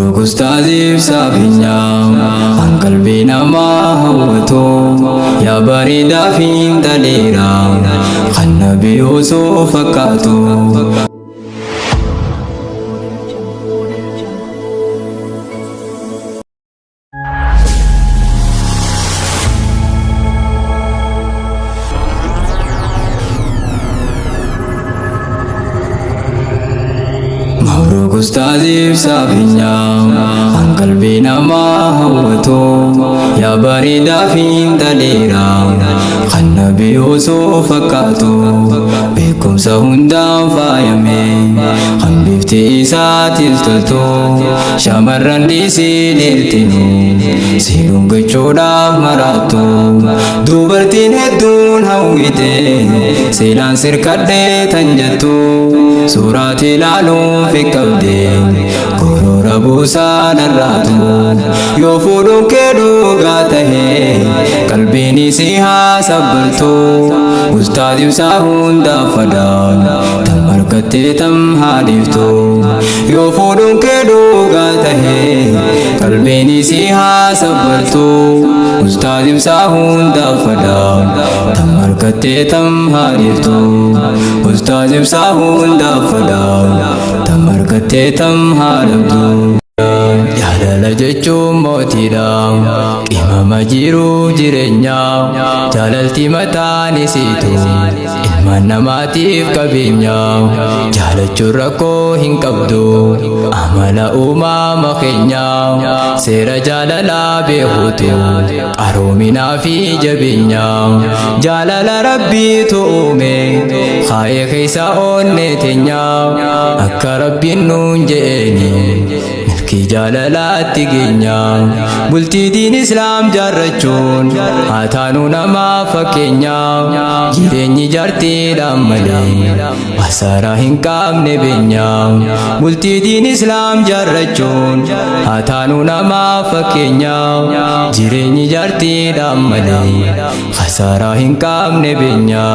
Ustaziif sabinya qalbii namaa hawwatu yaa bareedaa fi dheeraa kan nabii osoo fakkaatu. Ustaziif sabinya qalbii namaa hawwatu yaa bareedaa fi dheeraa kan nabii osoo fakkaatu. Beekumsa hundaan faayame kan bifti isaatiif toltu shamarran dhiisii dheertinu siluun gochuudhaaf maraattu. Dubartiin hedduun hawwite seelaan sirkadhee tan jettu suuraati ilaaluuf qabde goroora buusaa dharraatu. Yoo fuudhuun kee dhugaa tahe qalbiin isii haa sabbaltu. Ustaaziif isaa hundaaf fadaan tan markattee tam haa dhiiftu. Yoo fuudhuun kee dhugaa tahe qalbiin isii haa sabbaltu. Ustaaziif isaa hundaaf fadaan tan markattee tam haa dhiiftu. Ustaaziif isaa hundaaf fadaan tan markattee tam haa dhabdu. Jaalala jechuun mootiidha qimama jiruuf jireenyaa. Jaalalti mataan isiitu ilmaan namaatiif qabeenya. Jaalachuun rakkoo hin qabdu amala uumama keenya. Seera jaalalaa beekuutu qaroominaa fi jabeenya. Jaalala rabbiitu uume kaayee keessa oonnee teenya. Akka rabbiin nuun je'eeni ki jaalalaatti geenya. Bultii diin islaam jaarrachuun haa taanu namaa fakkeenya. Jireenyi jaartiidhaan malee wasaaraa hin qabne beenya. Bultii diin islaam jaarrachuun haa taanu namaa fakkeenya. Jireenyi jaartiidhaan malee wasaaraa hin qabne beenya.